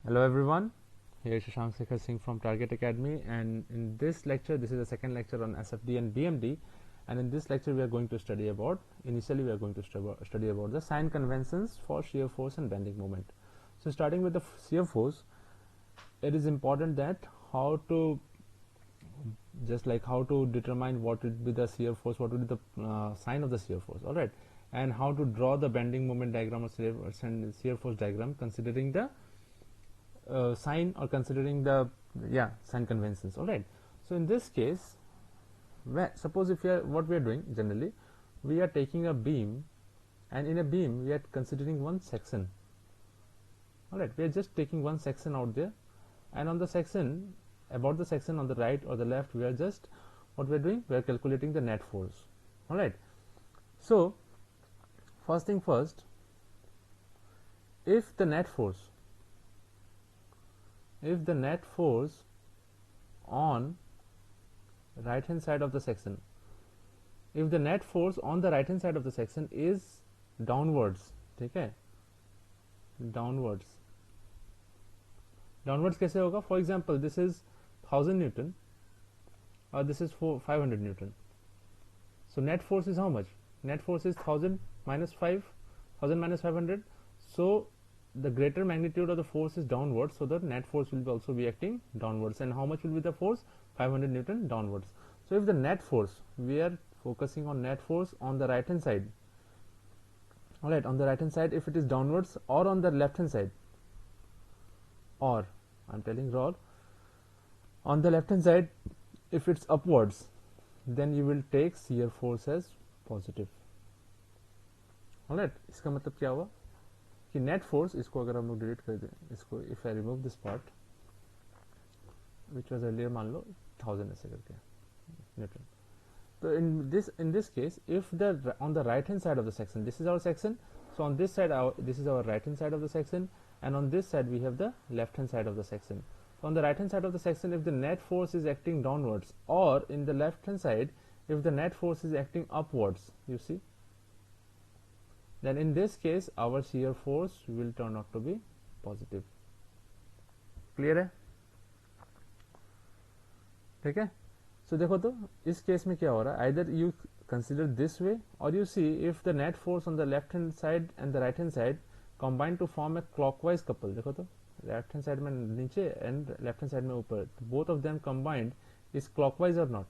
Hello everyone, here is Shashank Shekhar Singh from Target Academy, and in this lecture, this is the second lecture on SFD and BMD, and in this lecture we are going to study about, initially we are going to study about the sign conventions for shear force and bending moment. So starting with the shear force, it is important that how to determine what would be the shear force, what would be the sign of the shear force, alright, and how to draw the bending moment diagram or shear force diagram considering the sign or considering the sign conventions. All right, so in this case, suppose if what we are doing generally, we are taking a beam, and in a beam we are considering one section. All right, we are just taking one section out there, and on the section, about the section on the right or the left, we are just, what we are doing, we are calculating the net force. All right, so first thing first, if the net force on right hand side of the section, if the net force on the right hand side of the section is downwards, okay, downwards कैसे होगा? For example, this is 1000 Newton or this is 500 Newton. So net force is how much? Net force is 1000 minus 500. So the greater magnitude of the force is downwards, so the net force will also be acting downwards. And how much will be the force? 500 Newton downwards. So if the net force, we are focusing on net force on the right hand side. All right, on the right hand side, if it is downwards, or on the left hand side, or I'm telling raw, on the left hand side, if it's upwards, then you will take shear force as positive. All right, इसका मतलब क्या हुआ कि net force, इसको अगर हम लोग delete कर दें, इसको if I remove this part which was earlier, मान लो 1000 ऐसे करके न्यूटन. तो in this case, if the on the right hand side of the section, this is our section, so on this side this is our right hand side of the section, and on this side we have the left hand side of the section. So on the right hand side of the section, if the net force is acting downwards, or in the left hand side if the net force is acting upwards, you see, then in this case our shear force will turn out to be positive. Clear है? ठीक है. सो देखो, तो इस case में क्या हो रहा है, either you consider this way, और you see if the net force on the left hand side and the right hand side combine to form a clockwise couple. देखो तो लेफ्ट हैंड साइड में नीचे एंड लेफ्ट हैंड साइड में ऊपर, both of them combined is clockwise और not.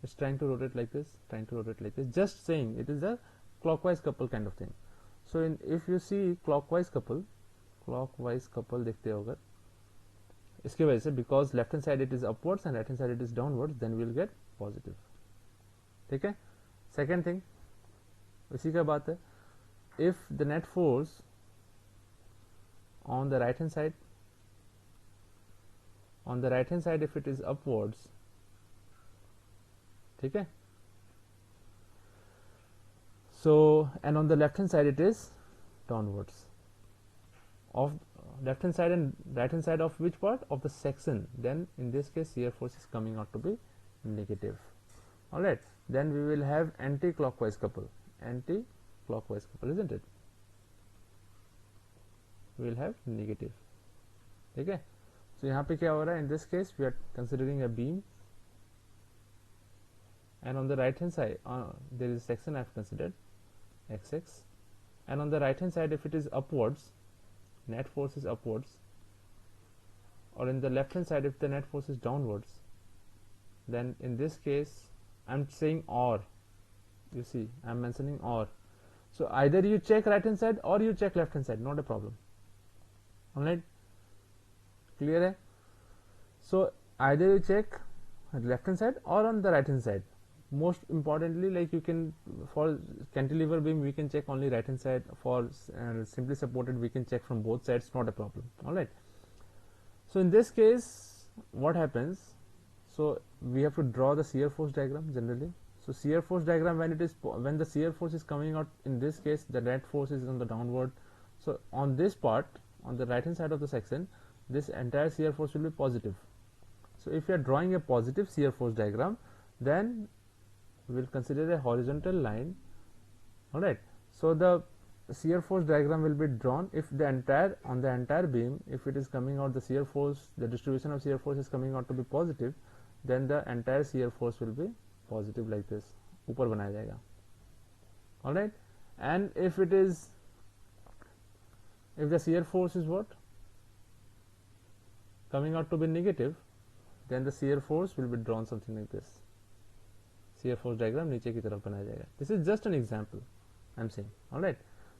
It's trying to rotate like this, just saying it is a clockwise couple kind of thing. So if you see clockwise couple देखते हो अगर, इसके वजह से, because left hand side it is upwards and right hand side it is downwards, then we will get positive. ठीक है. Second thing, इसी का बात है, if the net force on the right hand side if it is upwards, ठीक है, so and on the left hand side it is downwards, of left hand side and right hand side of which part of the section, then in this case shear force is coming out to be negative. All right, then we will have anti-clockwise couple, isn't it? We will have negative. ठीक है. so यहाँ पे क्या हो रहा है, in this case we are considering a beam, and on the right hand side there is a section I have considered xx, and on the right hand side if it is upwards, net force is upwards, or in the left hand side if the net force is downwards, then in this case I'm saying or, you see I'm mentioning or, so either you check right hand side or you check left hand side, not a problem. Alright, clear है? So either you check left hand side or on the right hand side. Most importantly, like you can, for cantilever beam we can check only right hand side, for simply supported we can check from both sides, not a problem. All right, so in this case what happens, so we have to draw the shear force diagram generally. So shear force diagram, when the shear force is coming out, in this case the net force is on the downward, so on this part, on the right hand side of the section, this entire shear force will be positive. So if you are drawing a positive shear force diagram, then we will consider a horizontal line. All right, so the shear force diagram will be drawn if the entire beam, if it is coming out, the shear force, the distribution of shear force is coming out to be positive, then the entire shear force will be positive like this, ऊपर बनाया जाएगा. Alright, and if the shear force is what, coming out to be negative, then the shear force will be drawn something like this. Shear force diagram नीचे की तरफ बनाया जाएगा. This is just an example I am saying. Alright,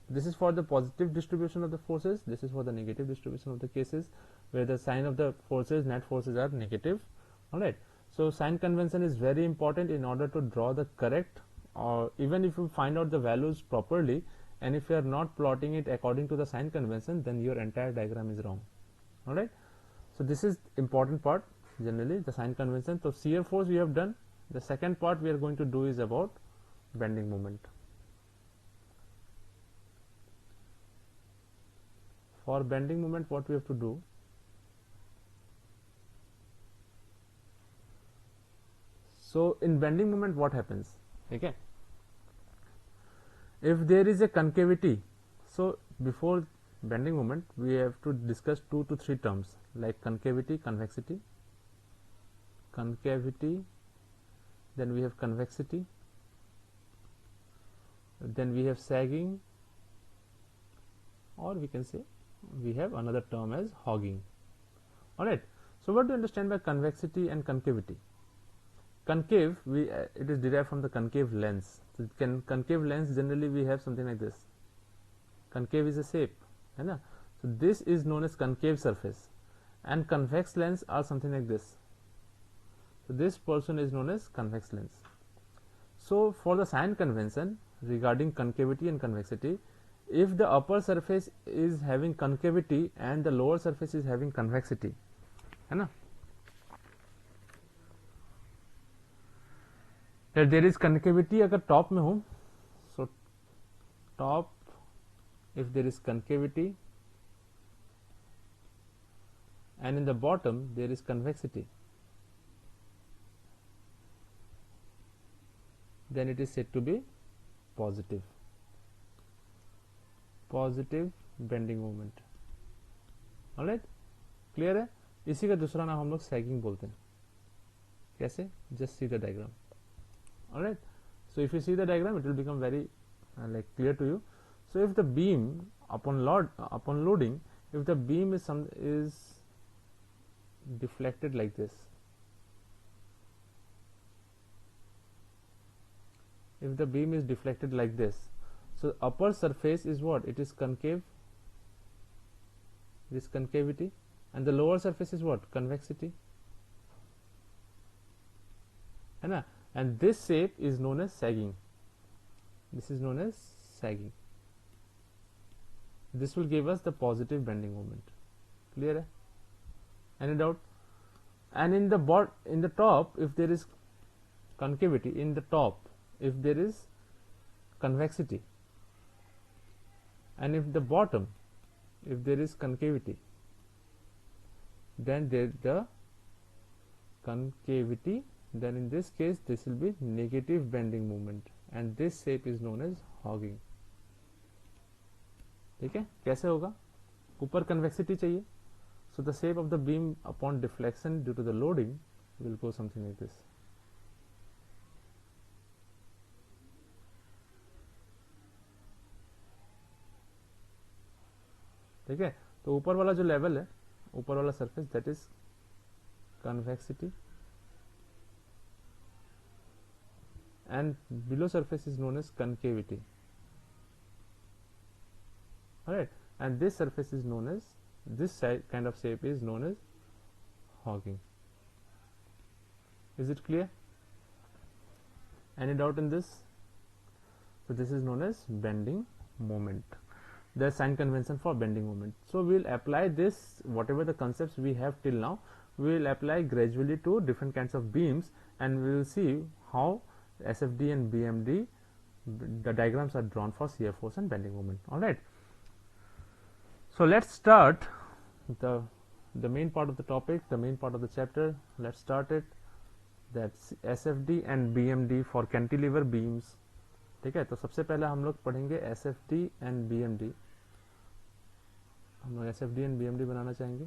this is for the positive distribution of the forces, this is for the negative distribution of the cases where the sign of the forces, net forces, are negative. Alright, so sign convention is very important in order to draw the correct, or even if you find out the values properly, and if you are not plotting it according to the sign convention, then your entire diagram is wrong. Alright, so this is important part, generally the sign convention. So shear force we have done. The second part we are going to do is about bending moment. For bending moment, what we have to do, so in bending moment what happens, okay, if there is a concavity, so before bending moment we have to discuss 2 to 3 terms like concavity, convexity, then we have convexity, then we have sagging, or we can say we have another term as hogging. Alright, so what do you understand by convexity and concavity? Concave, it is derived from the concave lens. So concave lens, generally we have something like this. Concave is a shape, है ना? So this is known as concave surface, and convex lens are something like this. So this portion is known as convex lens. So for the sign convention regarding concavity and convexity, if the upper surface is having concavity and the lower surface is having convexity, है ना? That there is concavity अगर top में हो, so top, if there is concavity, and in the bottom there is convexity, then it is said to be positive bending moment. Alright, clear है? इसी का दूसरा नाम हम लोग सैगिंग बोलते हैं. कैसे? Just see the diagram. Alright, so if you see the diagram it will become very like clear to you. So if the beam upon loading, if the beam is deflected like this, if the beam is deflected like this, so upper surface is what? It is concave, this concavity, and the lower surface is what? Convexity, है ना? And this shape is known as sagging. This is known as sagging. This will give us the positive bending moment. Clear है? Any doubt? And in the top, if there is concavity, in the top, if there is convexity, and if the bottom, if there is concavity, then the concavity, then in this case this will be negative bending moment, and this shape is known as hogging. ठीक है? कैसे होगा? ऊपर convexity चाहिए, so the shape of the beam upon deflection due to the loading will go something like this. ठीक है? तो ऊपर वाला जो लेवल है, ऊपर वाला surface, that is convexity, and below surface is known as concavity. Alright, and this surface is known as, this kind of shape is known as hogging. Is it clear? Any doubt in this? So this is known as bending moment, the sign convention for bending moment. So we will apply this, whatever the concepts we have till now, we will apply gradually to different kinds of beams, and we will see how SFD and BMD, the diagrams are drawn for shear force and bending moment. Alright, so let's start the main part of the topic, the main part of the chapter. Let's start it. That's SFD and BMD for cantilever beams. ठीक है। तो सबसे पहले हम लोग पढ़ेंगे S F D and B M D. हम लोग S F D and B M D बनाना चाहेंगे,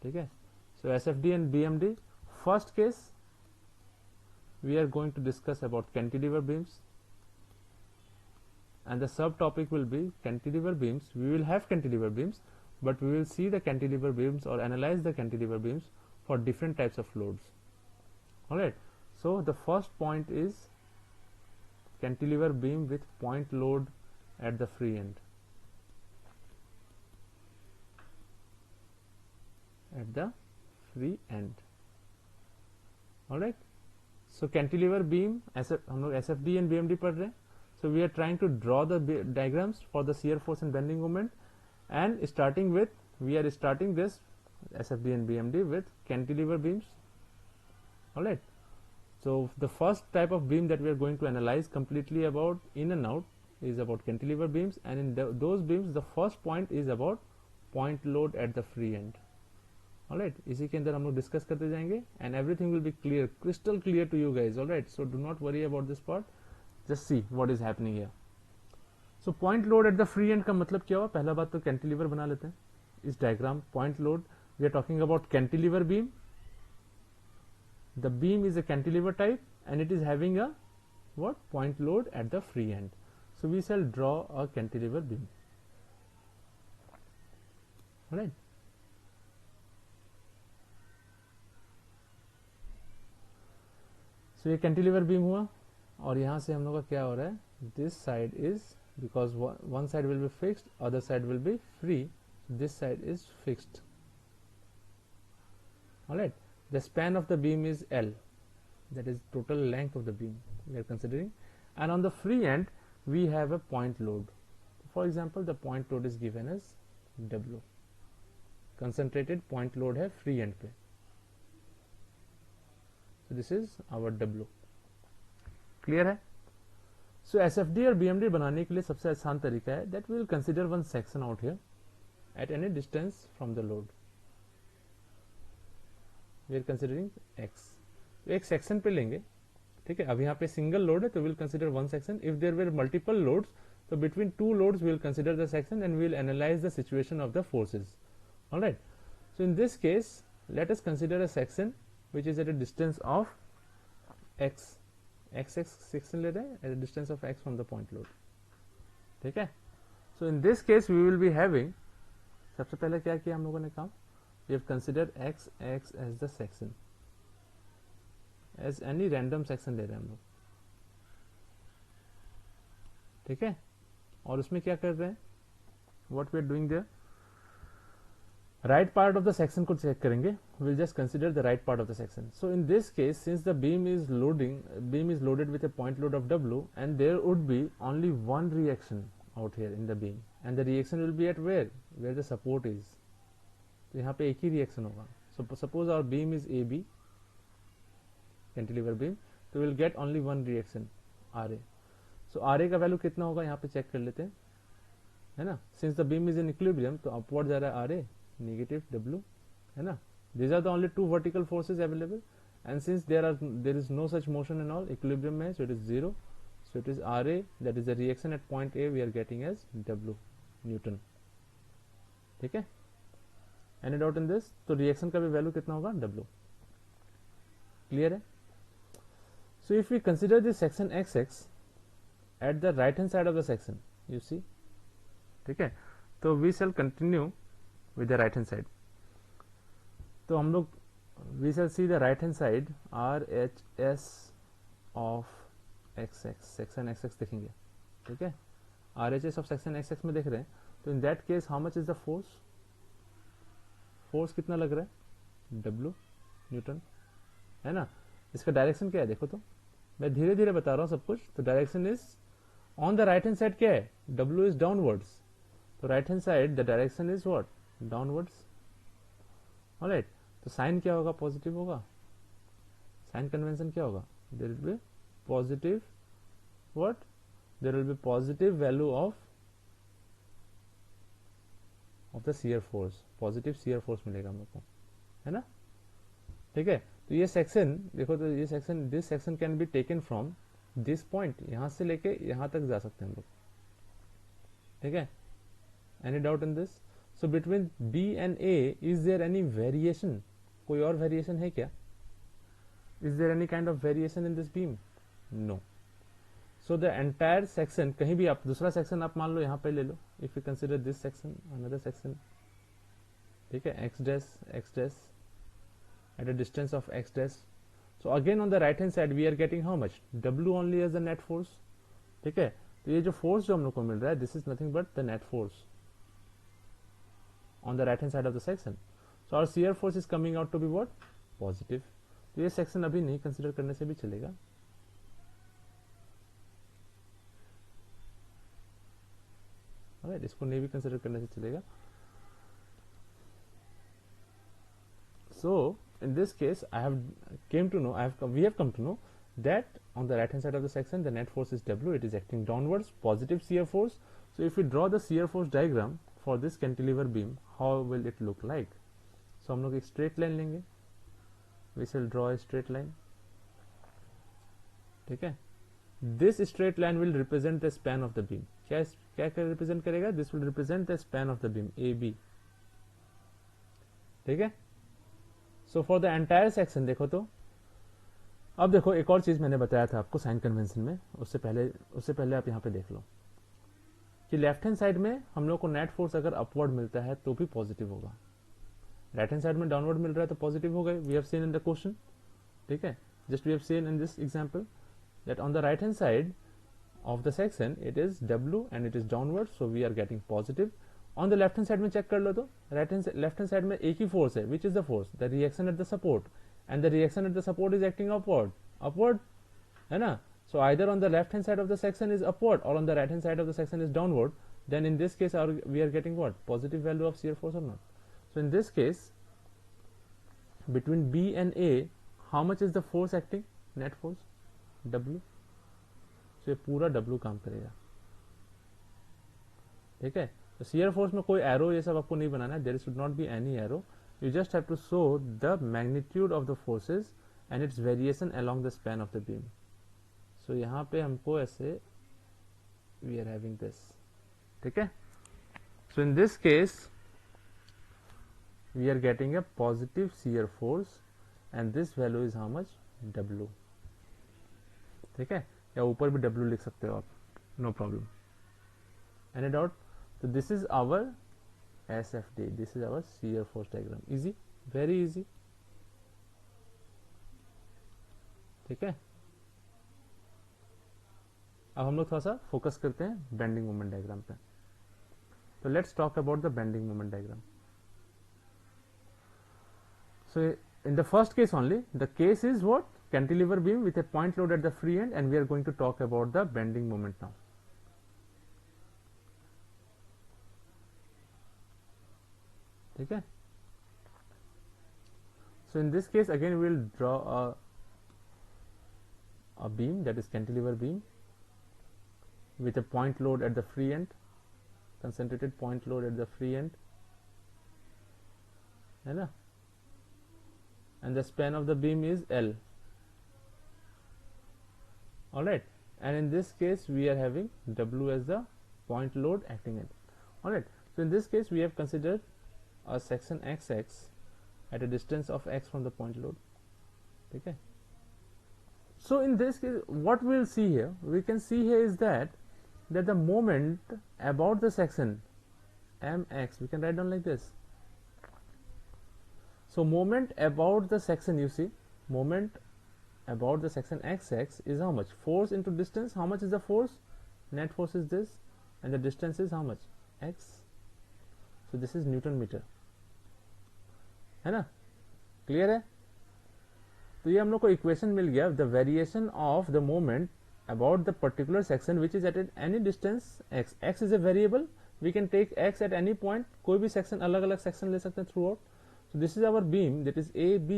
ठीक है। So S F D and B M D, first case we are going to discuss about cantilever beams, and the subtopic will be cantilever beams. We will have cantilever beams, but we will see the cantilever beams or analyze the cantilever beams for different types of loads. Alright, so the first point is cantilever beam with point load at the free end. At the free end. Alright. So cantilever beam, हम लोग SFD and BMD पढ़ रहे हैं. So we are trying to draw the diagrams for the shear force and bending moment, and we are starting this SFD and BMD with cantilever beams. Alright. So the first type of beam that we are going to analyze completely about in and out is about cantilever beams, and in those beams the first point is about point load at the free end. Alright, इसी के अंदर हम लोग discuss करते जाएंगे, and everything will be clear, crystal clear to you guys. Alright, so do not worry about this part, just see what is happening here. So point load at the free end का मतलब क्या हुआ? पहला बात तो cantilever बना लेते हैं. इस diagram point load, we are talking about cantilever beam. The beam is a cantilever type and it is having a what? Point load at the free end. So we shall draw a cantilever beam. Alright. So ये cantilever beam हुआ, और यहाँ से हम लोग का क्या हो रहा है? This side is, because one side will be fixed, other side will be free, this side is fixed. Alright, the span of the beam is L, that is total length of the beam we are considering, and on the free end we have a point load. For example, the point load is given as W. Concentrated point load है free end पे. So this is our W. Clear है? So SFD और BMD बनाने के लिए सबसे आसान तरीका है that we will consider one section out here at any distance from the load. We are considering X. एक सेक्शन पे लेंगे, ठीक है. अब यहाँ पे सिंगल लोड है तो we'll consider one section. If there were multiple loads, so between two loads we'll consider the section and we'll analyze the situation of the forces. All right. So in this case, let us consider a section which is at a distance of x. x section ले रहे हैं at a distance of x from the point load. ठीक है. So in this case we will be having, सबसे पहले क्या किया हम लोगों ने काम? We have considered x as the section, as any random section ले रहे हैं हम लोग, ठीक है. और उसमें क्या कर रहे हैं? What we are doing there? Right part of the section को चेक करेंगे. We'll just consider the right part of the section. So in this case, since the beam is loaded with a point load of W, and there would be only one reaction out here in the beam, and the reaction will be at where the support is. तो यहाँ पे एक ही reaction होगा. So suppose our beam is AB, cantilever beam, so we'll get only one reaction, RA. So RA का value कितना होगा यहाँ पे चेक कर लेते हैं, है ना. Since the beam is in equilibrium, तो अपवर्ड जा रहा है RA, नेगेटिव W, है ना. These are the only two vertical forces available, and since there is no such motion and all, equilibrium में, so it is 0. So it is RA, that is the reaction at point A, we are getting as W Newton. ठीक है. Any doubt in this? तो reaction का भी value कितना होगा? W. Clear है? So if we consider this section XX at the right hand side of the section, you see, ठीक है. तो we shall continue with the right hand side. तो हम लोग we shall see the right hand side RHS of XX, section XX देखेंगे, ठीक है. RHS of section XX में देख रहे हैं, तो in that case how much is the force? Force कितना लग रहा है? W न्यूटन, है ना. इसका डायरेक्शन क्या है देखो, तो मैं धीरे धीरे बता रहा हूँ सब कुछ. तो direction is on the right hand side क्या है? W इज डाउनवर्ड्स, तो right hand side the direction is what? Downwards. Alright, तो साइन क्या होगा? पॉजिटिव होगा. साइन कन्वेंशन क्या होगा? There will be positive what? There will be positive value of the shear force, positive shear force मिलेगा हम लोग को, है ना. ठीक है. तो ये सेक्शन देखो, तो ये section, this section can be taken from this point, यहां से लेके यहां तक जा सकते हैं हम लोग, ठीक है। Any doubt in this? So between B and A is there any variation? कोई और वेरिएशन है क्या? Is there any kind of variation in this beam? No. So the entire section, कहीं भी आप दूसरा सेक्शन आप मान लो यहाँ पे ले लो, if you consider this section, another section, ठीक है, x dash at a distance of x dash. So again on the right hand side we are getting how much? W only as the net force, ठीक है। तो ये जो force जो हम लोग को मिल रहा है, this is nothing but the net force on the right hand side of the section. So our shear force is coming out to be what? Positive. तो ये सेक्शन अभी नहीं कंसिडर करने से भी चलेगा, राइट, इसको नहीं भी कंसिडर करने से चलेगा। So in this case we have come to know that on the right hand side of the section the net force is W, it is acting downwards, positive shear force. So if we draw the shear force diagram for this cantilever beam, how will it look like? So हम लोग एक straight line लेंगे, we shall draw a straight line, ठीक है। This straight line will represent the span of the beam. क्या represent करेगा? This will represent the span of the beam AB, ठीक है। So for the entire section देखो, तो अब देखो एक और चीज मैंने बताया था आपको साइन कन्वेंशन में, उससे पहले आप यहाँ पे देख लो कि लेफ्ट हैंड साइड में हम लोग को नेट फोर्स अगर अपवर्ड मिलता है तो भी पॉजिटिव होगा, राइट हैंड साइड में डाउनवर्ड मिल रहा है तो पॉजिटिव होगा। We have seen in the question, ठीक है, just we have seen in this example that on the right hand side of the section it is W and it is downward, so we are getting positive. On the left hand side में check कर लो तो left hand side में एक ही force है, which is the force? The reaction at the support, and the reaction at the support is acting upward, है ना। So either on the left hand side of the section is upward और on the right hand side of the section is downward, then in this case we are getting what? Positive value of shear force or not? So in this case between B and A, how much is the force acting? Net force W. So ये पूरा W काम करेगा, ठीक है। तो shear force में कोई arrow ये सब आपको नहीं बनाना है, there should not be any arrow, you just have to show the magnitude of the forces and its variation along the span of the beam. So यहाँ पे हमको ऐसे we are having this, ठीक है। So in this case we are getting a positive shear force and this value is how much? W, ठीक है, या ऊपर भी W लिख सकते हो आप, नो प्रॉब्लम। Any doubt? तो this is our SFD, this is our shear force diagram, easy, very easy, ठीक है। अब हम लोग थोड़ा सा फोकस करते हैं बेंडिंग मोमेंट डायग्राम पे। So let's talk about the bending moment diagram. So in the first case only, the case is what? Cantilever beam with a point load at the free end, and we are going to talk about the bending moment now. Okay. So in this case again we will draw a beam, that is cantilever beam with a point load at the free end, concentrated point load at the free end, है ना, and the span of the beam is L, all right, and in this case we are having W as the point load acting at, all right. So in this case we have considered a section XX at a distance of X from the point load, okay. So in this case what we will see here, we can see here is that the moment about the section mx, we can write down like this. So moment about the section, you see, moment about the section xx is how much? Force into distance. How much is the force? Net force is this, and the distance is how much? X. So this is Newton meter, है ना, clear है। तो ये हम लोग को equation मिल गया, the variation of the moment about the particular section which is at any distance x. X is a variable, we can take x at any point, कोई भी section अलग अलग section ले सकते हैं throughout. So this is our beam, that is AB,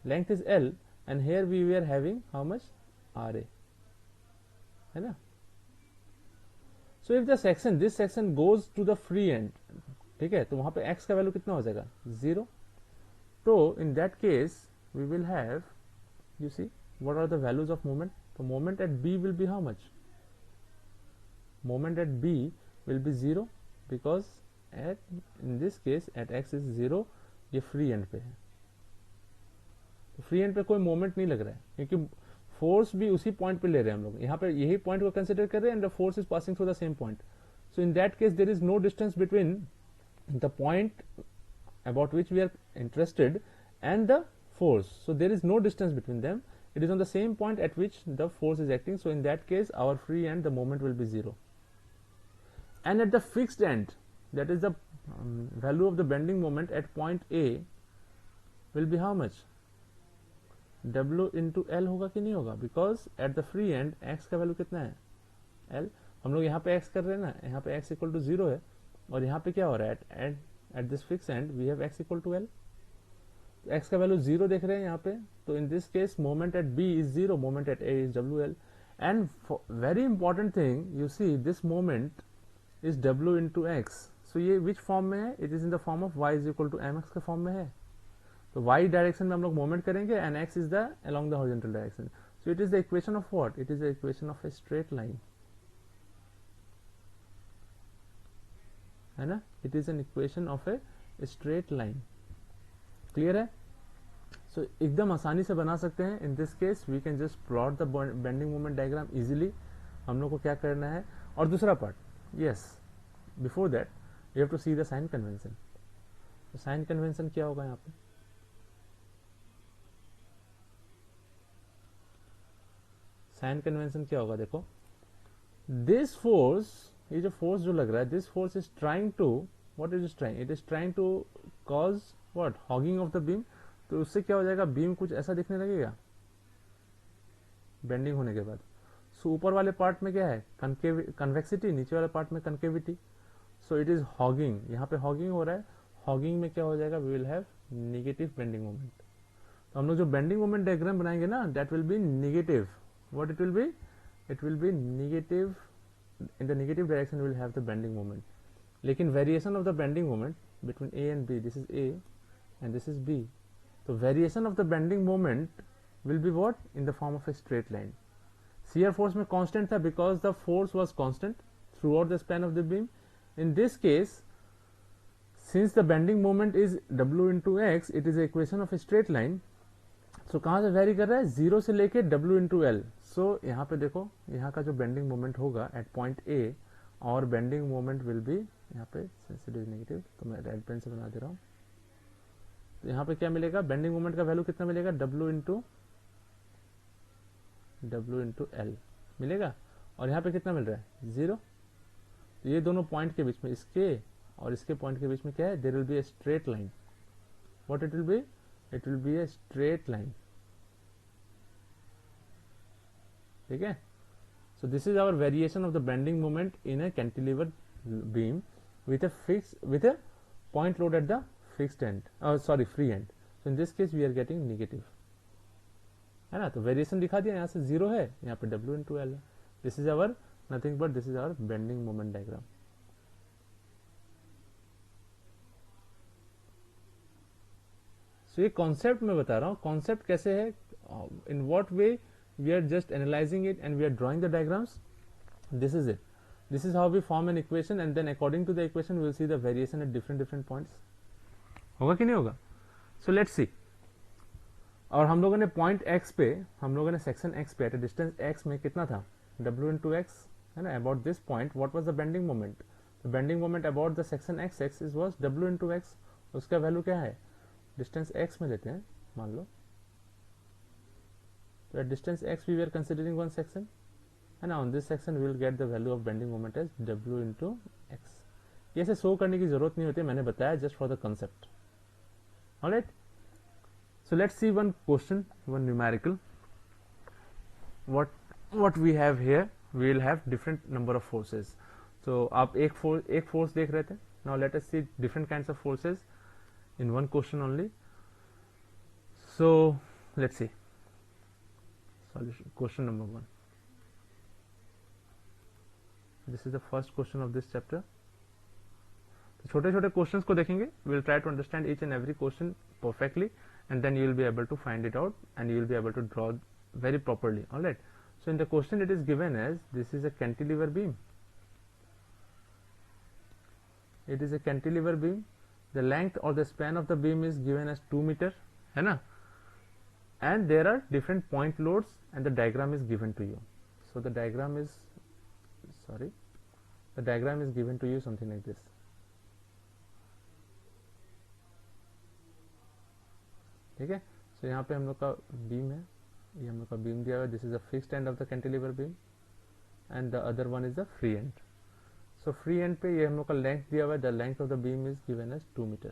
length is L, and here we were having how much? RA, है ना। So if the section, this section goes to the free end, ठीक है, तो वहां पे x का value कितना हो जाएगा? 0. तो in that case we will have, you see, what are the values of moment? तो moment at B will be how much, moment at B will be 0 because at in this case at X is 0, ये free and पे है, तो free and पे कोई moment नहीं लग रहा है क्योंकि फोर्स भी उसी पॉइंट पे ले रहे हैं हम लोग, यहाँ पे यही पॉइंट को कंसिडर कर रहे हैं and the force is passing through the same point. So in that case there is no distance between the point about which we are interested and the force, so there is no distance between them, it is on the same point at which the force is acting. So in that case our free end, the moment will be 0, and at the fixed end, that is the value of the bending moment at point A will be how much, W into L होगा कि नहीं होगा, because at the free end x का value कितना है L, हम लोग यहाँ पे x कर रहे हैं ना, यहाँ पे x इक्वल टू 0 है और यहाँ पे क्या हो रहा है at this fixed end we have x equal to L, तो x का वैल्यू 0 देख रहे हैं यहाँ पे, तो in this case moment at B is 0, moment at A is WL, and very important thing you see this moment is W into x, so ये which form में है, it is in the form of y is equal to mx के form में है, तो y direction में हम लोग मोमेंट करेंगे and x is the along the horizontal direction, so it is the equation of what, it is the equation of a straight line, है ना, it is an equation of a straight line. Clear है? So एकदम आसानी से बना सकते हैं. In this case we can just plot the bending moment diagram easily. हम लोग को क्या करना है, और दूसरा part, yes before that you have to see the sign convention. तो साइन कन्वेंशन क्या होगा यहाँ पे, साइन कन्वेंशन क्या होगा, देखो दिस फोर्स, ये जो फोर्स जो लग रहा है, this force is trying to, what is trying, it is trying to cause what, hogging of the beam. तो उससे क्या हो जाएगा, बीम कुछ ऐसा दिखने लगेगा बेंडिंग होने के बाद. सो ऊपर वाले पार्ट में क्या है, कन्वेक्सिटी, नीचे वाले पार्ट में concavity. So it is hugging, यहाँ पे हॉगिंग हो रहा है. हॉगिंग में क्या हो जाएगा, we will have negative bending moment. तो हम लोग जो बेंडिंग मोमेंट डायग्राम बनाएंगे ना, that will be negative. What it will be, it will be negative. In the negative direction we will have the bending moment. लेकिन variation of the bending moment between A and B, this is A and this is B. So variation of the bending moment will be what, in the form of a straight line. Shear force में constant था because the force was constant throughout the span of the beam. In this case, since the bending moment is W into X, it is an equation of a straight line. So कहाँ से very कर रहा है, 0 से लेके W into L. सो यहाँ पे देखो, यहाँ का जो बेंडिंग मोमेंट होगा एट पॉइंट ए, और बेंडिंग मोमेंट विल बी, यहाँ पे सेंसिटिव नेगेटिव, तो मैं रेड पेन से बना दे रहा हूँ. तो यहाँ पे क्या मिलेगा, बेंडिंग मोमेंट का वैल्यू कितना मिलेगा, W इंटू L मिलेगा, और यहाँ पे कितना मिल रहा है, 0. तो ये दोनों पॉइंट के बीच में, इसके और इसके पॉइंट के बीच में क्या है, there will be a straight line. What it will be, it will be a straight line. ठीक है. So this is our variation of the bending moment in a cantilever beam with a point load at the fixed end, sorry free end. So in this case we are getting negative, है ना. तो variation दिखा दिया, यहाँ से 0 है, यहाँ पे W इंटू L है. This is our nothing but this is our bending moment diagram. So ये कॉन्सेप्ट मैं बता रहा हूँ, कॉन्सेप्ट कैसे है, in what way we are just analyzing it and we are drawing the diagrams. This is it. This is how we form an equation, and then according to the equation we will see the variation at different points. होगा कि नहीं होगा. So let's see. और हम लोगों ने point x पे, हम लोगों ने सेक्शन x पे एट डिस्टेंस x में कितना था, W into x, है ना. About this point what was the bending moment, the bending moment about the section x, x is was W into x. उसका वैल्यू क्या है, डिस्टेंस x में लेते हैं मान लो. So at distance x we were considering one section, and on this section we will get the value of bending moment as W into x. ये ऐसे show करने की जरूरत नहीं होती, मैंने बताया just for the concept. Alright. So let's see one question, one numerical. What we have here, we will have different number of forces. So आप एक force देख रहे थे. Now let us see different kinds of forces in one question only. So let's see. Solution. Question number 1. This is the first question of this chapter. तो छोटे छोटे questions को देखेंगे. We will try to understand each and every question perfectly, and then you will be able to find it out and you will be able to draw very properly. All right. So in the question it is given as this is a cantilever beam. It is a cantilever beam. The length or the span of the beam is given as 2 meter, है ना? And there are different point loads and the diagram is given to you. So the diagram is given to you something like this. ठीक है? So यहाँ पे हम लोग का beam है, ये हम लोग का बीम दिया हुआ है. This is a fixed end of the cantilever beam and the other one is the free end. So free end पे ये हम लोग का लेंथ दिया हुआ है. The length of the beam is given as 2 meter.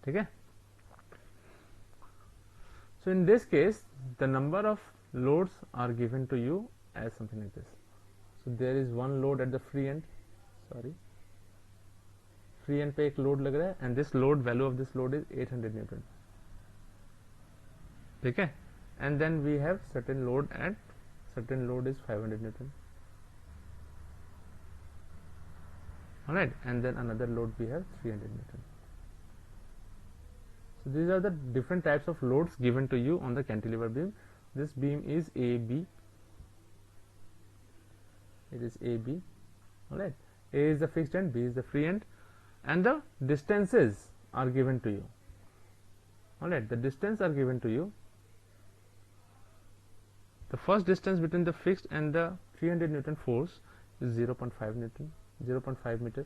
ठीक है? So in this case the number of loads are given to you as something like this. So there is one load at the free end. Free end पे एक load लग रहा है and this load, value of this load is 800 Newton. ठीक है? And then we have certain load and certain load is 500 Newton. Alright, and then another load we have 300 Newton. So these are the different types of loads given to you on the cantilever beam. This beam is AB. It is AB. Alright, A is the fixed end, B is the free end, and the distances are given to you. Alright, the distance are given to you. The first distance between the fixed and the 300 Newton force is 0.5 Newton, 0.5 meter.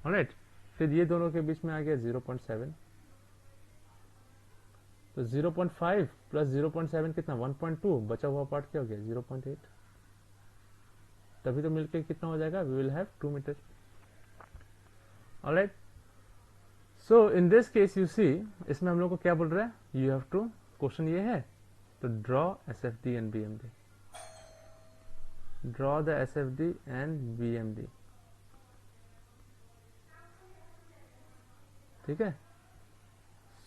Alright, फिर ये दोनों के बीच में आ गया 0.7. तो 0.5 plus 0.7 कितना 1.2, बचा हुआ पार्ट क्या हो गया 0.8. तभी तो मिलके कितना हो जाएगा, we will have 2 meter. Alright, so in this case you see, इसमें हम लोग को क्या बोल रहा है, you have to, क्वेश्चन ये है तो draw SFD and BMD. Draw the SFD and BMD. ठीक है?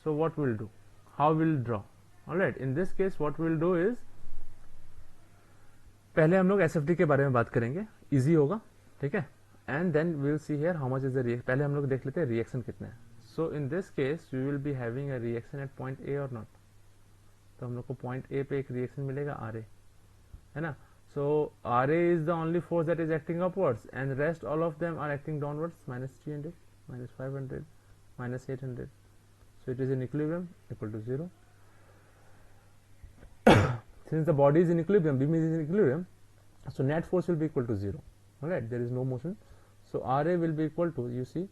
So what we'll do? How we'll draw? Alright, in this case what we'll do is, पहले हम लोग SFD के बारे में बात करेंगे, easy होगा, ठीक है? And then we'll see here how much is the reaction. पहले हम लोग देख लेते हैं reaction कितना है. So in this case you will be having a reaction at point A or not? तो हम लोग को point A पे एक reaction मिलेगा RA, है ना? So RA is the only force that is acting upwards and rest all of them are acting downwards, minus 300, minus 500, minus 800. So it is in equilibrium, equal to 0. Since the body is in equilibrium, beam is in equilibrium, so net force will be equal to 0. Alright, there is no motion. So RA will be equal to, you see,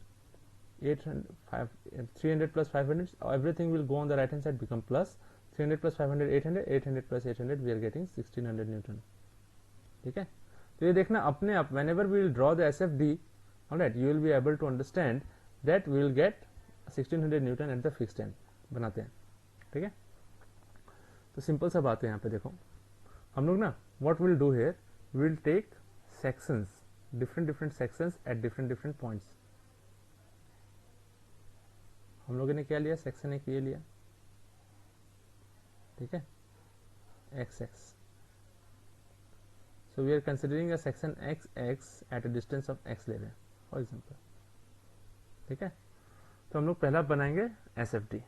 300 plus 500, everything will go on the right hand side, become plus 300 plus 500, 800, 800 plus 800, we are getting 1600 Newton. ठीक है? तो ये देखना अपने आप, whenever we will draw the SFD, alright, you will be able to understand that we will get 1600 Newton at the fixed end. बनाते हैं, ठीक है? तो सिंपल सा बात है यहाँ पे देखो, हम लोग ना what we'll do here, we will take sections, different sections at different points. हम लोगों ने क्या लिया, सेक्शन एक ये लिया, ठीक है, XX. So we are considering a section XX at a distance of X ले रहे हैं, for example, ठीक है? तो हम लोग पहला बनाएंगे SFD.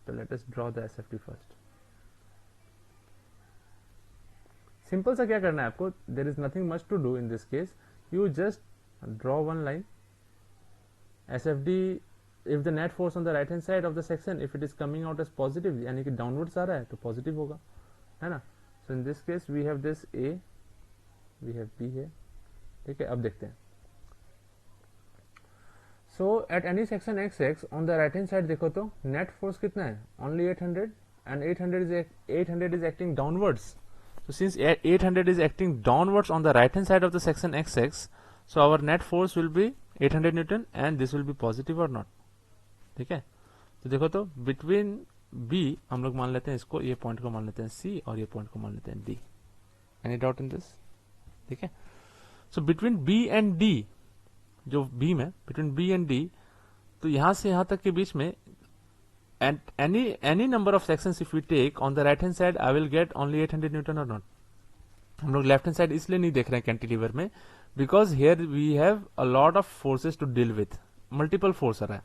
तो let us draw the SFD first. Simple सा क्या करना है आपको, there is nothing much to do in this case. You just draw one line. SFD, if the net force on the right hand side of the section, if it is coming out as positive, यानी कि downwards आ रहा है तो positive होगा, है ना? So in this case we have this A, we have B here, ठीक है? अब देखते हैं. So at any section XX on the right hand side देखो तो net force कितना है, only 800, and 800 is acting downwards. So since 800 is acting downwards on the right hand side of the section XX, so our net force will be 800 Newton and this will be positive or not. ठीक है? तो देखो तो between B हम लोग मान लेते हैं इसको, ये पॉइंट को मान लेते हैं C और ये पॉइंट को मान लेते हैं D. Any doubt in this? ठीक है? So between B and D, जो बीम है between B and D, तो यहां से यहां तक के बीच में and any number of sections if we take on the right hand side, I will get only 800 Newton or not. हम लोग लेफ्ट हैंड साइड इसलिए नहीं देख रहे हैं कैंटिलीवर में, because here we have a lot of forces to deal with, multiple force आ रहा है.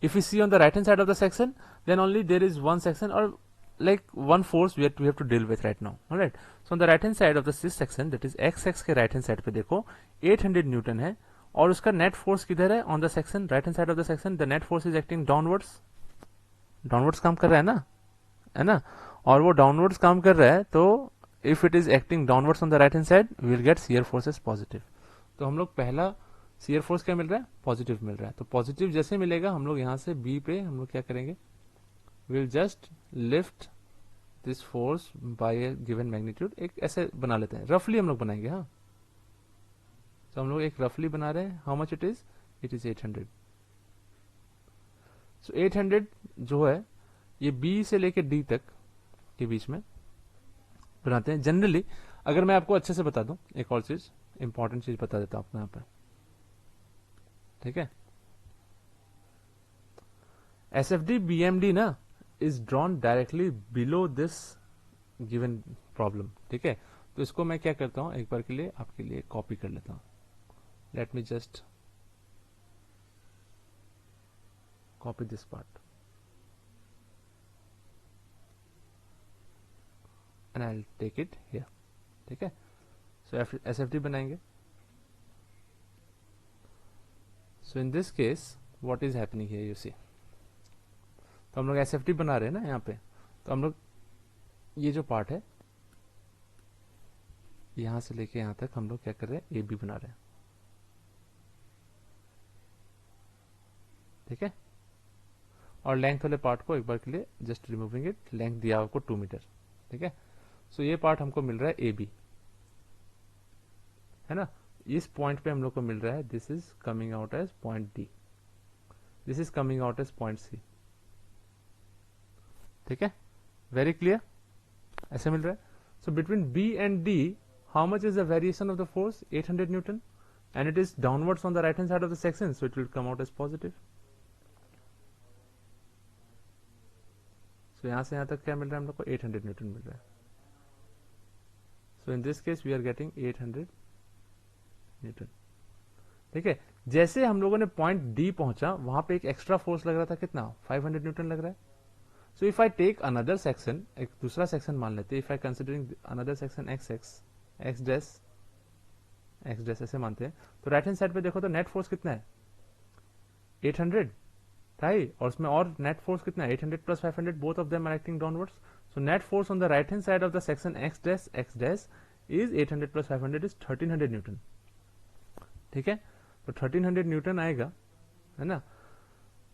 If we see on the right hand side of the section, then only there is one section, or like one force we have to deal with right now. All right, so on the right hand side of this section, that is x के right hand side पे देखो 800 Newton है, और उसका net force किधर है? On the section, right hand side of the section, the net force is acting downwards, downwards काम कर रहा है ना, और वो डाउनवर्ड्स काम कर रहा है, तो if it is acting downwards on the right hand side, we will get shear force is positive. तो हम लोग पहला शियर फोर्स क्या मिल रहा है? पॉजिटिव मिल रहा है. तो पॉजिटिव जैसे मिलेगा, हम लोग यहाँ से बी पे हम लोग क्या करेंगे? Will just lift this force by A given magnitude. एक ऐसे बना लेते हैं, रफली हम लोग बनाएंगे. हाँ, तो हम लोग एक रफली बना रहे हैं. How much it is? It is 800. सो 800 जो है ये बी से लेके डी तक के बीच में बनाते हैं. जनरली अगर मैं आपको अच्छे से बता दूं, एक और चीज, इंपॉर्टेंट चीज बता देता हूं आपको यहाँ पे, ठीक है? SFD BMD ना is drawn directly below this given problem, ठीक है? तो इसको मैं क्या करता हूं, एक बार के लिए आपके लिए कॉपी कर लेता हूं. Let me just copy this part and I will take it here, ठीक है? सो SFD बनाएंगे. So in this case what is happening here, you see, तो हम लोग SFD बना रहे हैं ना यहाँ पे. तो हम लोग ये जो पार्ट है यहां से लेके यहां तक हम लोग क्या कर रहे हैं? AB बना रहे हैं, ठीक है? और लेंथ वाले पार्ट को एक बार के लिए जस्ट रिमूविंग इट, लेंथ दिया आपको 2 मीटर, ठीक है? सो ये पार्ट हमको मिल रहा है AB, है ना? इस पॉइंट पे हम लोग को मिल रहा है, this is coming out as point D, this is coming out as point C, ठीक है? वेरी क्लियर, ऐसे मिल रहा है. So between B and D, how much is the variation of the force? 800 newton, and it is downwards on the right hand side of the section, so it will come out as positive. So यहां से यहां तक क्या मिल रहा है हम लोग को? 800 न्यूटन मिल रहा है. So in this case we are getting 800 newton, ठीक है? जैसे हम लोगों ने पॉइंट डी पहुंचा, वहां पे एक एक्स्ट्रा फोर्स लग रहा था, कितना? 500 न्यूटन लग रहा है. So if I take another section, एक दूसरा सेक्शन मान लेते हैं, if I considering another section x dash ऐसे मानते हैं, तो राइट हैंड साइड पे देखो तो नेट फोर्स कितना है? 800 था ही, और उसमें और नेट फोर्स कितना है? 800 plus 500, both of them are acting downwards. So net force on the right hand side of the section x dash is 800 plus 500 is 1300 newton, ठीक है? तो 1300 न्यूटन आएगा, है ना?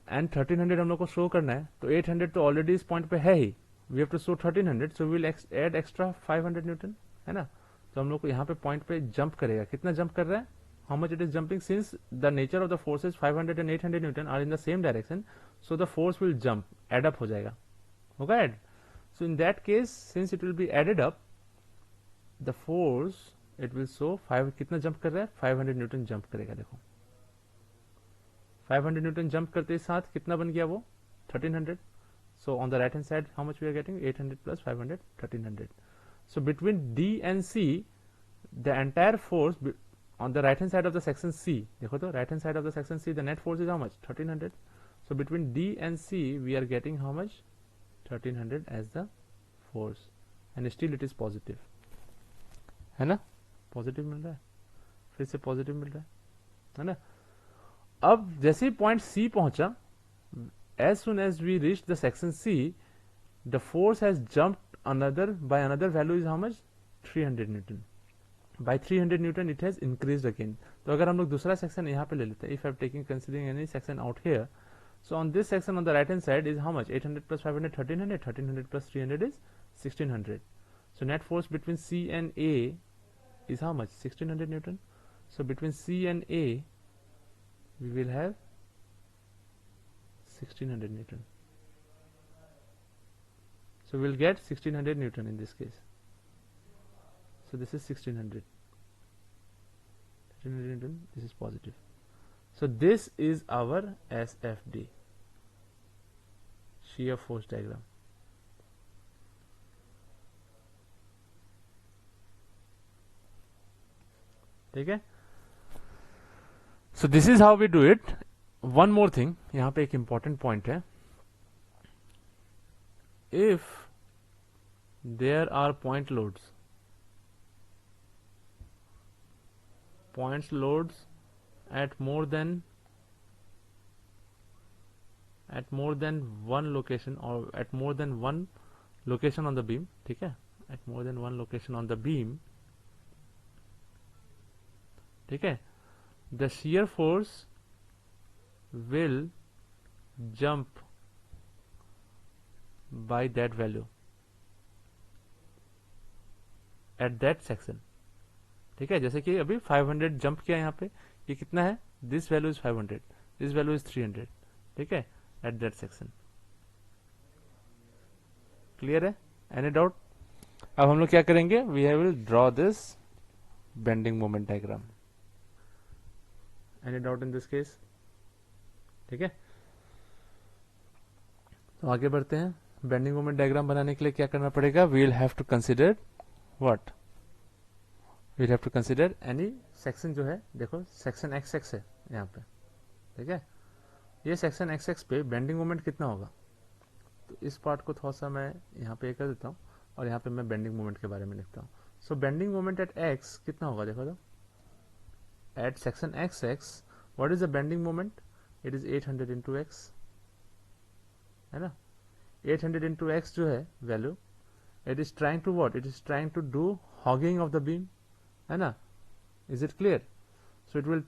एंड 1300 हम लोग को शो करना है, तो 800 तो ऑलरेडी इस पॉइंट पे है ही, we have to show 1300, so we will add extra 500 newton, है ना? तो हम लोग को यहाँ पे पॉइंट पे जंप करेगा. कितना जंप कर रहा है? How much it is jumping? Since the nature of the forces 500 and 800 newton are in the same direction, so the force will jump, add up हो जाएगा, होगा add. So in that case, since it will be added up, the force it will show 5, कितना jump कर रहा है? 500 Newton jump करेगा. देखो 500 Newton jump करते साथ कितना बन गया वो? 1300. So on the right hand side how much we are getting? 800 plus 500, 1300. So between D and C, the entire force on the right hand side of the section C, देखो तो right hand side of the section C, the net force is how much? 1300. So between D and C we are getting how much? 1300 as the force, and still it is positive, है ना? Positive मिल रहा है, फिर से positive मिल रहा है ना? अब जैसे ही पॉइंट C पहुंचा, as soon as we reached the section C, the force has jumped by another value is how much? 300 Newton. By 300 Newton it has increased again. तो अगर हम लोग दूसरा सेक्शन यहाँ पे ले लेते हैं, if I'm taking considering any section out here, so on this section on the right hand side is how much? 800 plus 500, 1300, 1300 plus 300 is 1600. So net force between C and A is how much? 1600 Newton. So between C and A we will have 1600 Newton. So we'll get 1600 Newton in this case. So this is 1600. 1600 Newton, this is positive. So this is our SFD, shear force diagram. ठीक है? So this is how we do it. One more thing, यहाँ पे एक important point है. If there are point loads at more than one location or at more than one location on the beam, ठीक है, at more than one location on the beam, ठीक है, the shear force will jump by that value at that section, ठीक है, जैसे कि अभी 500 jump किया यहाँ पे, ये कितना है, this value is 500, this value is 300, ठीक है, एट दैट सेक्शन। क्लियर है? Any doubt? अब हम लोग क्या करेंगे, we will draw this bending moment diagram. Any doubt in this case? ठीक है, तो आगे बढ़ते हैं। बेंडिंग मोमेंट डायग्राम बनाने के लिए क्या करना पड़ेगा, we will have to consider what, we will have to consider any section जो है, देखो सेक्शन एक्स एक्स है यहाँ पे, ठीक है, ये सेक्शन एक्स एक्स पे बेंडिंग मोमेंट कितना होगा, तो इस पार्ट को थोड़ा सा मैं यहाँ पे कर देता हूँ और यहाँ पे मैं बेंडिंग मोमेंट के बारे में लिखता हूँ। So bending moment at x कितना होगा, देखो तो एट section x x what is the bending moment, it is 800 into x, है ना, 800 इंटू एक्स जो है value, it is trying to what, it is trying to do hogging of the beam, है ना, is it clear? So it will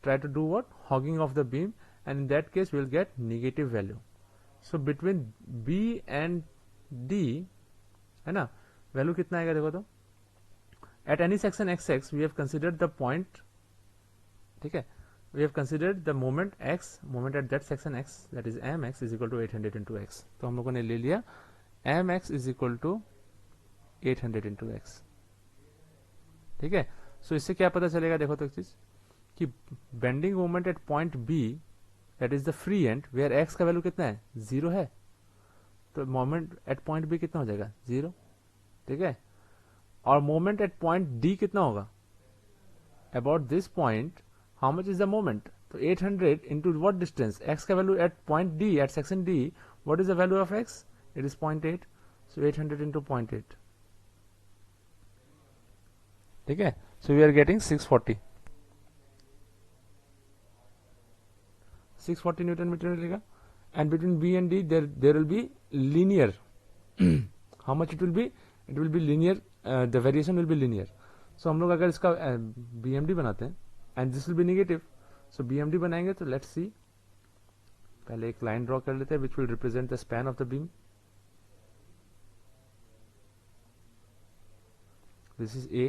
try to do what, hogging of the beam, and in that case we will get negative value. So between B and D, है ना, value कितना आएगा, देखो तो at any section xx we have considered the point, ठीक है, we have considered the moment x, moment at that section x, that is mx is equal to 800 into x, तो हम लोगों ने ले लिया mx is equal to 800 into x, ठीक है। सो इससे क्या पता चलेगा, देखो तो एक चीज कि bending moment at point B that is the free end where x का वैल्यू कितना है, 0 है, तो मोमेंट एट पॉइंट बी कितना हो जाएगा, 0, ठीक है, और मोमेंट एट पॉइंट डी कितना होगा, about this point how much is the moment, तो 800 इंटू व्हाट डिस्टेंस, एक्स का value at point D, at section D, what is the value of X, it is 0.8, so 800 into 0.8, ठीक है, so we are getting 640 newton metre मिलेगा, and between B and D there will be linear, how much it will be linear, the variation will be linear. सो हम लोग अगर इसका BMD बनाते हैं and this will be negative, so BMD बनाएंगे तो let's see, पहले एक लाइन ड्रॉ कर लेते हैं which will represent the span of the beam, this is A,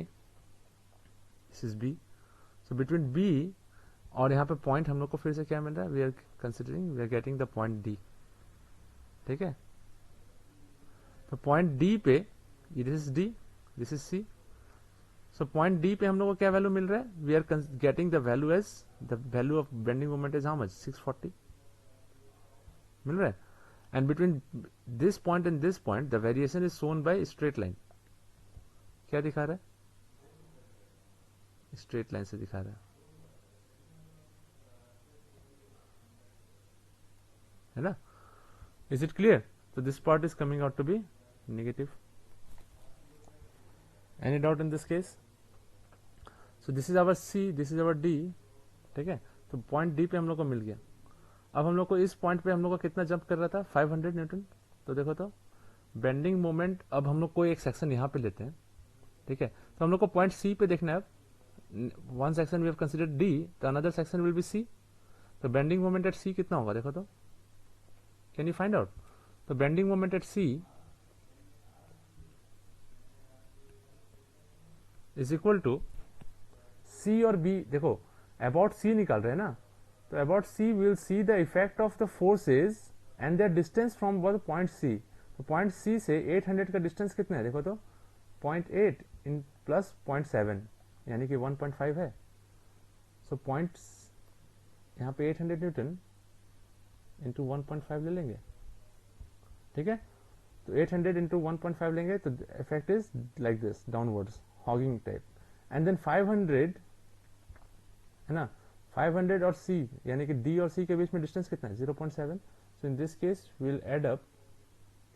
this is B, so between B और यहाँ पे पॉइंट हम लोग को फिर से क्या मिल रहा है, we are considering, we are getting the point D, ठीक है, तो पॉइंट डी पे, this is D, this is C, so point D पे हम लोग को क्या वैल्यू मिल रहा है, we are getting the value as, the value of bending moment is how much, 640 मिल रहा है, and between this point and this point the variation is shown by straight line, क्या दिखा रहा है, स्ट्रेट लाइन से दिखा रहा है ना, इज इट क्लियर? तो this part is coming out to be negative. Any doubt in this case? So this is our C, this is our D, ठीक है, तो पॉइंट डी पे हम लोग को मिल गया। अब हम लोग को इस पॉइंट पे हम लोग को कितना जंप कर रहा था, 500 न्यूटन, तो देखो तो बेंडिंग मोमेंट, अब हम लोग कोई एक सेक्शन यहाँ पे लेते हैं, ठीक है, तो हम लोग को पॉइंट सी पे देखना है। अब one section we have considered D, the another section will be C, तो बेंडिंग मोमेंट एट सी कितना होगा, देखो तो, कैन यू फाइंड आउट? तो bending moment at C is equal to C और बी, देखो अबाउट सी निकाल रहे हैं ना, तो about C will see the effect of the forces and their distance from one point C, तो point सी से 800 का डिस्टेंस कितना है, देखो तो 0.8 इन प्लस 0.7 यानी कि 1.5 है, सो पॉइंट यहाँ पे 800 न्यूटन इंटू 1.5 ले लेंगे, ठीक है, तो 800 इंटू 1.5 लेंगे, तो effect is like this, downwards hogging type, and then 500 है ना, 500 और सी यानी कि डी और सी के बीच में डिस्टेंस कितना है, 0.7, so in this case will add up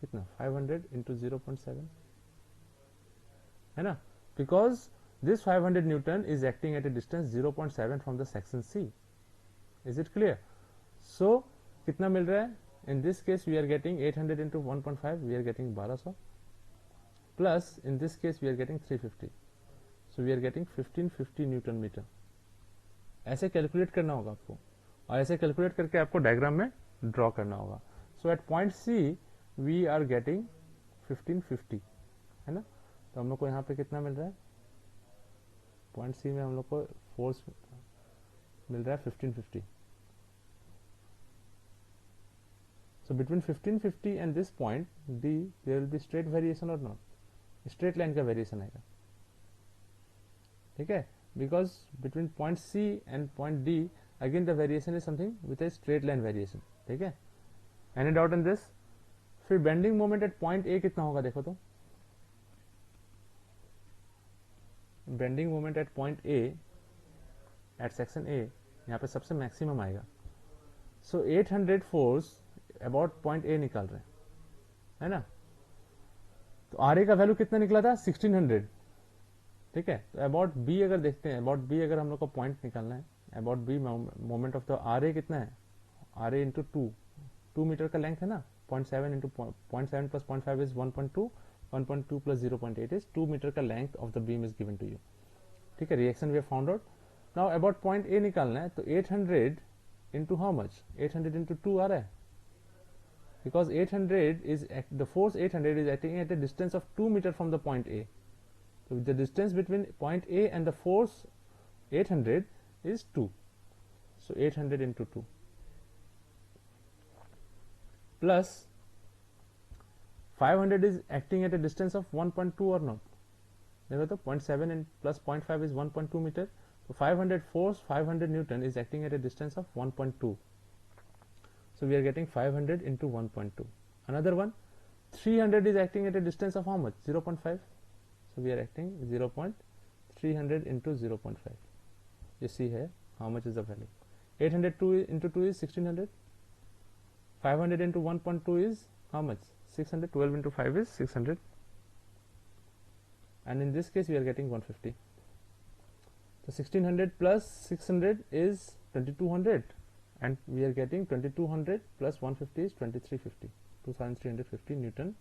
कितना, 500 इंटू 0.7, है ना, because this 500 Newton is acting at a distance 0.7 from the section C. Is it clear? So कितना मिल रहा है? In this case we are getting 800 into 1.5, we are getting 1200, plus in this case we are getting 350, so we are getting 1550 Newton meter. ऐसे calculate करना होगा आपको, और ऐसे calculate करके आपको डायग्राम में ड्रॉ करना होगा. So at point C we are getting 1550, है ना. तो हम लोग को यहाँ पे कितना मिल रहा है? पॉइंट सी में हम लोग को फोर्स मिल रहा है 1550. So between 1550 and this point D there will be straight variation और नॉट? स्ट्रेट लाइन का वेरिएशन आएगा, ठीक है, because between point C and point D again the variation is something with a straight line variation. ठीक है, any doubt in this? फिर bending moment at point A कितना होगा देखो तो. Bending moment at point A at section A यहाँ पे सबसे मैक्सिमम आएगा. सो 800 फोर्स अबाउट पॉइंट A निकाल रहे हैं, है ना. तो RA का वैल्यू कितना निकला था? 1600. ठीक है, तो अबाउट B अगर देखते हैं, अबाउट B अगर हम लोग को पॉइंट निकालना है, about B moment of the RA कितना है? RA इंटू 2 मीटर का लेंथ है ना. 0.7 into 0.7 plus 0.5 is 1.2, 1.2 plus 0.8 is 2 meter का length of the beam is given to you. ठीक है, reaction we have found out. Now about point A निकालना है, तो 800 into how much? 800 into 2 आ रहा है, because 800 is the force 800 is acting at a distance of 2 meter from the point A. So the distance between point A and the force 800 is 2. So 800 into 2 plus 500 is acting at a distance of 1.2 or not? देखो तो 0.7 and plus 0.5 is 1.2 meter. So 500 force, 500 Newton is acting at a distance of 1.2. So we are getting 500 into 1.2. Another one, 300 is acting at a distance of how much? 0.5. So we are acting 0.300 into 0.5. You see here how much is the value. 802 into 2 is 1600. 500 into 1.2 is how much? 600. 12 into 5 is 600, and in this case we are getting 150. So 1600 plus 600 is 2200, and we are getting 2200 plus 150 is 2350. 2350 Newton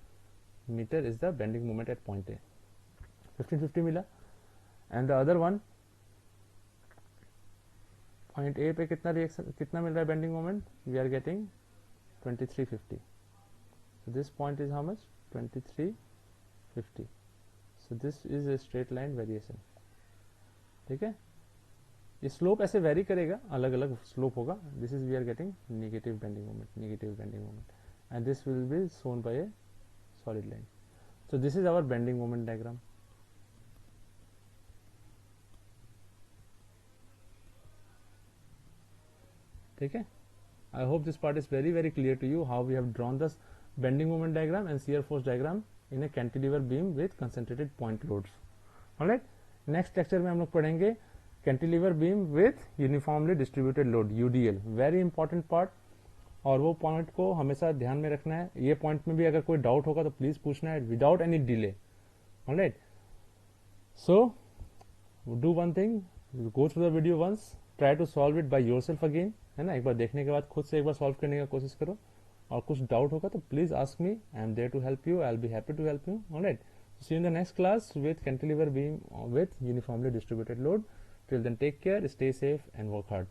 meter is the bending moment at point A. 1550 मिला, and the other one point A पे कितना reaction, कितना मिल रहा है bending moment? We are getting 2350. So this point is how much? 2350. So this is a straight line variation. ठीक है, ये slope ऐसे वेरी करेगा, अलग अलग स्लोप होगा. This is we are getting negative bending moment, negative bending moment, and this will be shown by a solid line. So this is our bending moment diagram. ठीक है, I hope this part is very very clear to you, how we have drawn this bending moment diagram and shear force diagram in a cantilever beam with concentrated point loads. Alright, next lecture में हम लोग पढ़ेंगे cantilever beam with uniformly distributed load, UDL, very important part. और वो point को हमेशा ध्यान में रखना है. ये पॉइंट में भी अगर कोई डाउट होगा तो प्लीज पूछना है without any delay. Alright, so do one thing, go through the video once, try to solve it by yourself again, है ना. एक बार देखने के बाद खुद से एक बार सॉल्व करने का कोशिश करो, और कुछ डाउट होगा तो please ask me, I am there to help you, I will be happy to help you. Alright, see you in the next class with cantilever beam with uniformly distributed load. Till then take care, stay safe and work hard.